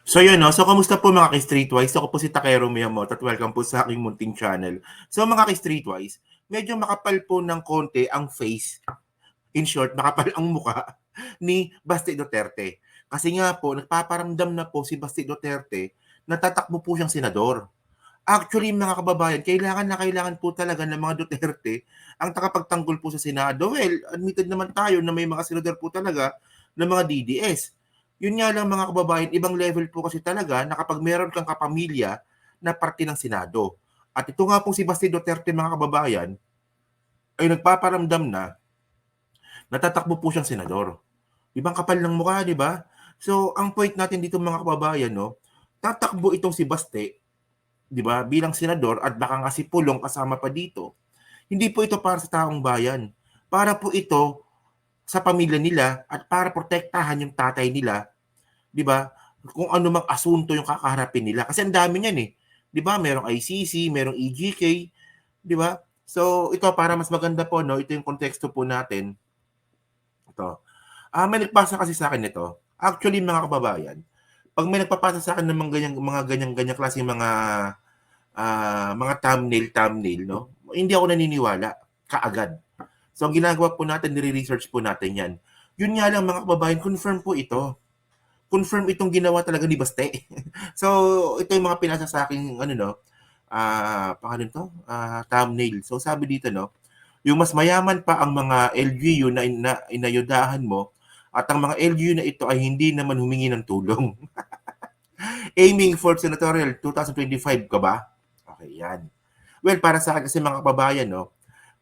So yun 'no, so kamusta po mga ka-Streetwise? Ako po si Takero Miyamoto at welcome po sa aking munting channel. So mga ka-Streetwise, medyo makapal po ng konti ang face, in short makapal ang mukha ni Basti Duterte. Kasi nga po nagpaparamdam na po si Basti Duterte na tatakbo po siyang senador. Actually mga kababayan, kailangan na kailangan po talaga ng mga Duterte ang takapagtanggol po sa Senado. Well, admitted naman tayo na may mga senador po talaga ng mga DDS. Yun nga lang mga kababayan, ibang level po kasi talaga na kapag meron kang kapamilya na parte ng Senado. At ito nga po si Basti Duterte mga kababayan ay nagpaparamdam na natatakbo po siyang senador. Ibang kapal ng mukha, di ba? So, ang point natin dito mga kababayan, no, tatakbo itong si Basti, di ba, bilang senador at baka nga si Pulong kasama pa dito. Hindi po ito para sa taong bayan. Para po ito sa pamilya nila at para protektahan yung tatay nila, 'di ba? Kung ano mang asunto yung kakaharapin nila kasi ang dami niyan eh. 'Di ba? Merong ICC, merong EGK, 'di ba? So ito para mas maganda po no, ito yung konteksto po natin. Ito. May nagpasa kasi sa akin nito. Actually mga kababayan, pag may nagpapasa sa akin ng mga ganyan klase mga thumbnail, no? Hindi ako naniniwala kaagad. So, ang ginagawa po natin, nire-research po natin yan. Yun nga lang mga kababayan, confirm po ito. Confirm itong ginawa talaga ni Baste. So, ito yung mga pinasa sa akin, ano no, pangalan to? Thumbnail. So, sabi dito, no, yung mas mayaman pa ang mga LGU na inayudahan mo at ang mga LGU na ito ay hindi naman humingi ng tulong. Aiming for senatorial 2025 ka ba? Okay, yan. Well, para sa akin kasi mga kababayan, no,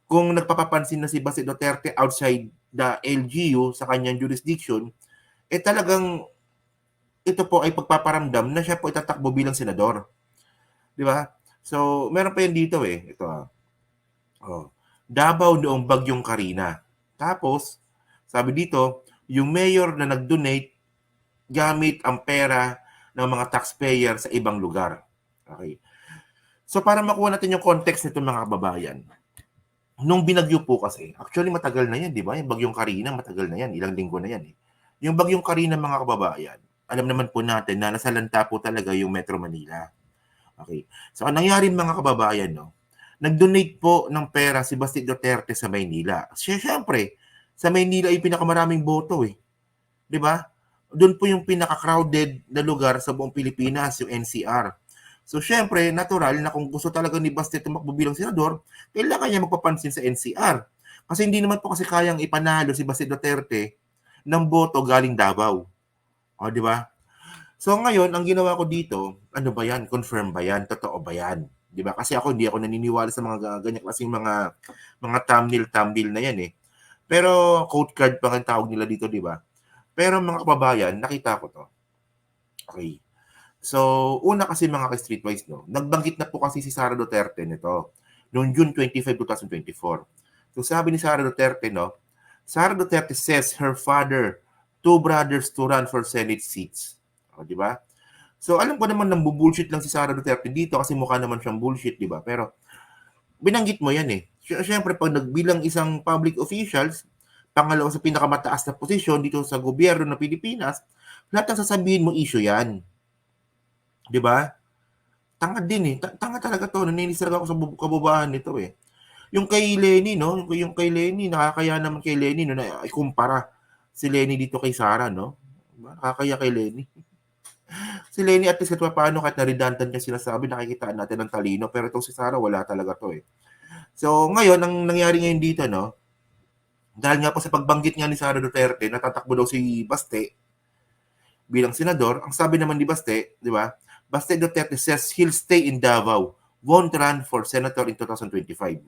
kung nagpapapansin na si Basti Duterte outside the LGU sa kanyang jurisdiction, eh talagang ito po ay pagpaparamdam na siya po itatakbo bilang senador. Di ba? So, meron pa yan dito eh. Ito Oh. Davao noong bagyong Karina. Tapos, sabi dito, yung mayor na nag-donate gamit ang pera ng mga taxpayer sa ibang lugar. Okay. So, para makuha natin yung context nito mga kababayan, nung binagyo po kasi, actually matagal na yan, di ba? Yung bagyong Karina, matagal na yan. Ilang linggo na yan eh. Yung bagyong Karina mga kababayan, alam naman po natin na nasalanta po talaga yung Metro Manila. Okay. So, ang nangyari mga kababayan, no? Nag-donate po ng pera si Basti Duterte sa Maynila. Siyempre, sa Maynila ay pinakamaraming boto eh. Di ba? Doon po yung pinaka-crowded na lugar sa buong Pilipinas, yung NCR. So, syempre, natural na kung gusto talaga ni Basti tumakbo bilang senador, kailangan niya magpapansin sa NCR. Kasi hindi naman po kasi kayang ipanalo si Basti Duterte ng boto galing Davao. O, di ba? So, ngayon, ang ginawa ko dito, ano ba yan? Confirm ba yan? Totoo ba yan? Di ba? Kasi hindi ako naniniwala sa mga ganyan klaseng mga thumbnail na yan eh. Pero, code card pa ang tawag nila dito, di ba? Pero mga kababayan, nakita ko to. Okay. So, una kasi mga ka-streetwise, no, nagbanggit na po kasi si Sara Duterte nito noong June 25, 2024. So, sabi ni Sara Duterte, no, Sara Duterte says her father, two brothers to run for Senate seats. O, di ba? So, alam ko naman bullshit lang si Sara Duterte dito kasi mukha naman siyang bullshit, di ba? Pero, binanggit mo yan eh. Siyempre, pag nagbilang isang public officials, pangalawa sa pinakamataas na posisyon dito sa gobyerno ng Pilipinas, lahat ng sasabihin mo issue yan. 'Di ba? Tanga din eh. Tanga talaga to. Naninis talaga ako sa kabubahan nito eh. Yung kay Lenny, no? Yung kay Lenny, nakakaya naman kay Lenny, no? Na ikumpara si Lenny dito kay Sara, no? Nakakaya kay Lenny. Si Lenny at least kahit paano, kahit na-redundant niya sinasabi, nakikitaan natin ng talino. Pero itong si Sara, wala talaga to eh. So, ngayon, ang nangyari ngayon dito, no? Dahil nga po sa pagbanggit nga ni Sara Duterte, natatakbo daw si Baste bilang senador. Ang sabi naman ni Baste, di ba? Baste Duterte says he'll stay in Davao, won't run for senator in 2025.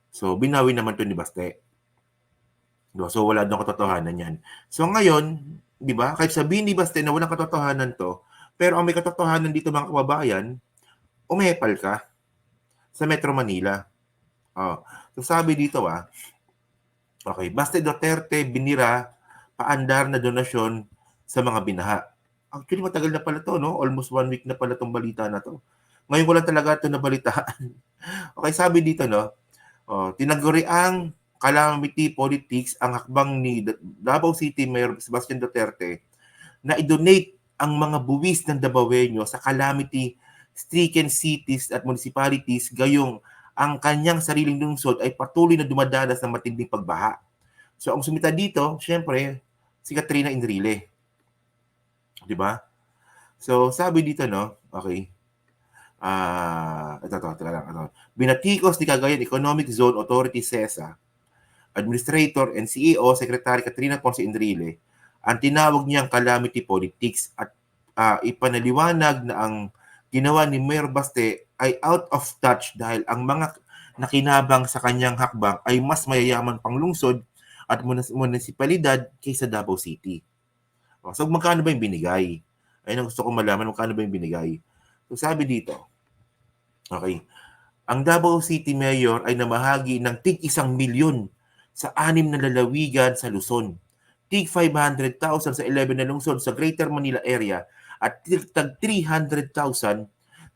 So, binawi naman to ni Baste. Diba? So, wala doon katotohanan yan. So, ngayon, di ba, kahit sabihin ni Baste na walang katotohanan to, pero ang may katotohanan dito mga kababayan, umepal ka sa Metro Manila. Oh. So, sabi dito okay, Baste Duterte binira paandar na donasyon sa mga binaha. Actually, matagal na pala to, no? Almost 1 week na pala tong balita na to. Ngayon ko lang talaga ito nabalitaan. Okay, sabi dito, no? Tinaguriang calamity politics ang hakbang ni Davao City Mayor Sebastian Duterte na i-donate ang mga buwis ng Dabawenyo sa calamity-stricken cities at municipalities, gayong ang kanyang sariling lungsod ay patuloy na dumadanas ng matinding pagbaha. So ang sumita dito, syempre, si Katrina Enrile. 'Di ba? So sabi dito, no, okay. Ito, teka lang. Binatikos ni Cagayan Economic Zone Authority CESA, Administrator and CEO Secretary Katrina Ponce Enrile, ang tinawag niyang calamity politics at ipanaliwanag na ang ginawa ni Mayor Baste ay out of touch dahil ang mga nakinabang sa kanyang hakbang ay mas mayayaman pang lungsod at munisipalidad kaysa Davao City. So magkano ba yung binigay? Ayun ang gusto ko malaman, magkano ba yung binigay? So sabi dito, okay, ang Davao City Mayor ay namahagi ng tig 1,000,000 sa 6 na lalawigan sa Luzon, tig 500,000 sa 11 na lungsod sa Greater Manila area at tag 300,000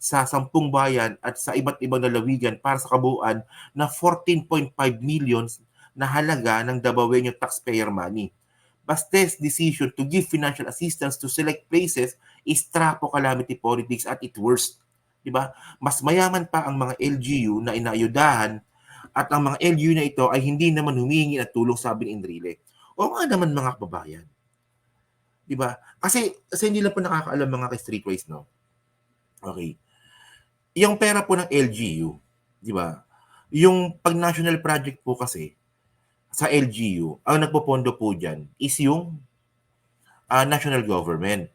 sa 10 bayan at sa iba't ibang lalawigan para sa kabuuan na 14.5 million na halaga ng Dabawenyo taxpayer money. Baste's decision to give financial assistance to select places is trapo calamity politics at its worst. Diba? Mas mayaman pa ang mga LGU na inaayudahan at ang mga LGU na ito ay hindi naman humihingi ng tulong, sabi ni Enrile. O nga naman mga kababayan. Diba? Kasi hindi lang po nakakaalam mga ka-streetwise, no? Okay. Yung pera po ng LGU, di ba? Yung pag national project po kasi, sa LGU, ang nagpopondo po dyan is yung national government.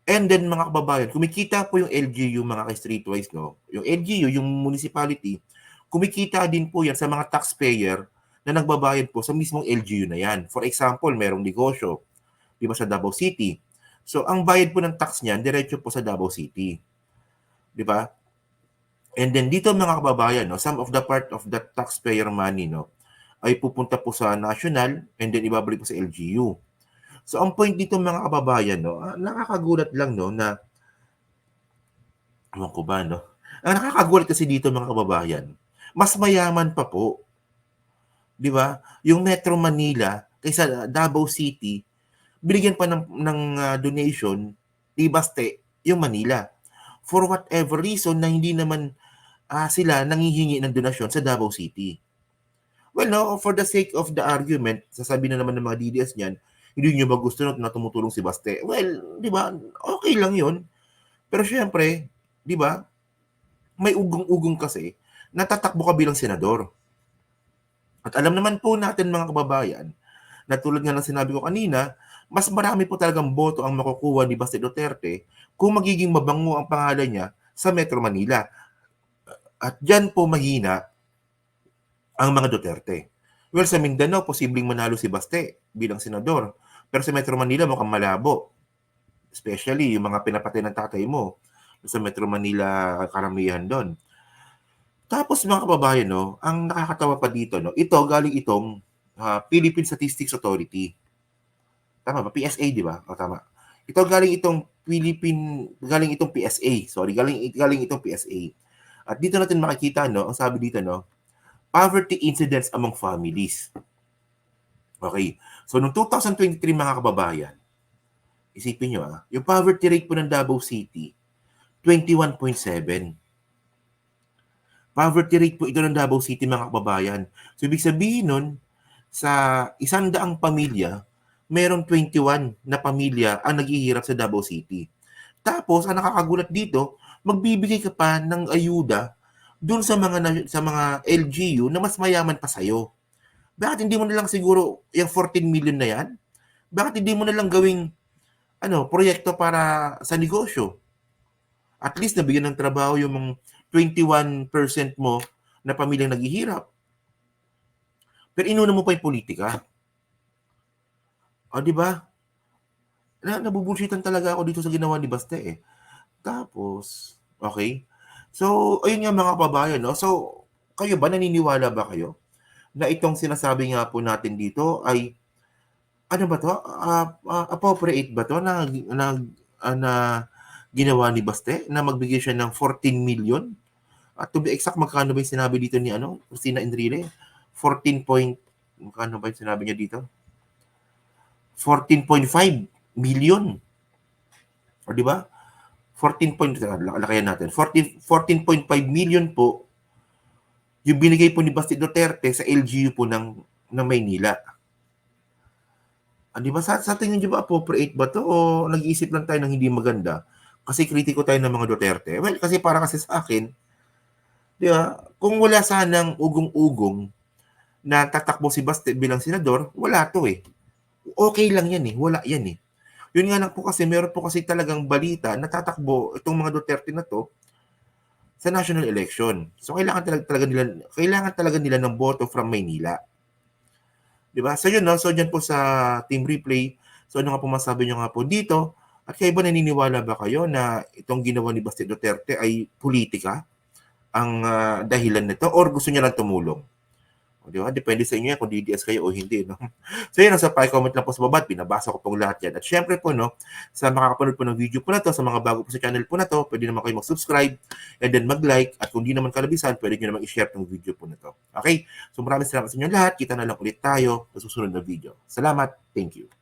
And then mga kababayan, kumikita po yung LGU mga ka-streetwise, no? Yung LGU, yung municipality, kumikita din po yan sa mga taxpayer na nagbabayad po sa mismong LGU na yan. For example, merong negosyo, di ba, sa Davao City. So, ang bayad po ng tax niyan, diretso po sa Davao City. Di ba? And then dito mga kababayan, no, some of the part of that taxpayer money, no, ay pupunta po sa national and then ibabalik po sa LGU. So ang point dito mga kababayan, no, nakakagulat lang, no, na ewan ko ba, no? Ang nakakagulat kasi dito mga kababayan, mas mayaman pa po, di ba? Yung Metro Manila kaysa Davao City, binigyan pa ng donation, di baste, yung Manila. For whatever reason na hindi naman sila nanghihingi ng donasyon sa Davao City. Well, no, for the sake of the argument, sasabihin na naman ng mga DDS niyan, hindi nyo ba gusto na tumutulong si Baste? Well, di ba, okay lang yun. Pero syempre, di ba, may ugong-ugong kasi, natatakbo ka bilang senador. At alam naman po natin mga kababayan, na tulad nga ng sinabi ko kanina, mas marami po talagang boto ang makukuha ni Baste Duterte kung magiging mabango ang pangalan niya sa Metro Manila. At dyan po mahina ang mga Duterte. Well, sa Mindanao, posibleng manalo si Baste bilang senador. Pero sa Metro Manila, mukhang malabo. Especially yung mga pinapatay ng tatay mo sa Metro Manila, karamihan doon. Tapos mga kababayan, no, ang nakakatawa pa dito, no, ito galing itong Philippine Statistics Authority. Tama ba? PSA, di ba? O, tama. Ito galing itong PSA. Sorry, galing itong PSA. At dito natin makikita, no, ang sabi dito, no, poverty incidence among families. Okay. So, noong 2023, mga kababayan, isipin nyo, yung poverty rate po ng Davao City, 21.7. Poverty rate po ito ng Davao City, mga kababayan. So, ibig sabihin nun, sa 100 pamilya, meron 21 na pamilya ang naghihirap sa Davao City. Tapos, ang nakakagulat dito, magbibigay ka pa ng ayuda dun sa mga LGU na mas mayaman pa sa'yo. Bakit hindi mo na lang siguro yung 14 million na yan? Bakit hindi mo na lang gawing proyekto para sa negosyo? At least nabigyan ng trabaho yung mga 21% mo na pamilyang naghihirap. Pero inuna mo pa yung politika. O, di ba? Nabubulshitan talaga ako dito sa ginawa ni Baste eh. Tapos, okay. So, ayun nga mga kababayan, no? So, kayo ba, naniniwala ba kayo na itong sinasabi nga po natin dito ay ano ba to? Appropriate ba to na ginawa ni Baste na magbigay siya ng 14 million? At to be exact, magkano ba yung sinabi dito ni Cristina Enrile? 14 point, magkano ba yung sinabi niya dito? 14.5 million. O di ba? 14 point, lakayan natin, 14.5 million po yung binigay po ni Basti Duterte sa LGU po ng Maynila. Di ba, sa tingin niyo ba appropriate ba to o nag-iisip lang tayo ng hindi maganda kasi kritiko tayo ng mga Duterte? Well, kasi para kasi sa akin, di ba, kung wala sanang ugong-ugong na tatakbo si Basti bilang senador, wala to eh. Okay lang yan eh, wala yan eh. Yun nga lang po kasi, meron po kasi talagang balita na tatakbo itong mga Duterte na to sa national election. So kailangan talaga nila ng boto from Maynila. 'Di ba? So yun, no? So diyan po sa Team Replay. So ano nga po masabi niyo nga po dito? At kayo ba naniniwala ba kayo na itong ginawa ni Basti Duterte ay politika ang dahilan nito or gusto niya lang tumulong? O, di ba? Depende sa inyo yan kung DDS kayo o hindi, no? So yun, sa pa-comment lang po sa baba, binabasa ko pong lahat yan. At syempre po, no, sa makakapanood po ng video po na to, sa mga bago po sa channel po na to, pwede naman kayo mag-subscribe and then mag-like. At kung di naman kalabisan, pwede nyo naman i-share tong video po na to. Okay? So maraming salamat sa inyo lahat. Kita na lang ulit tayo sa susunod na video. Salamat. Thank you.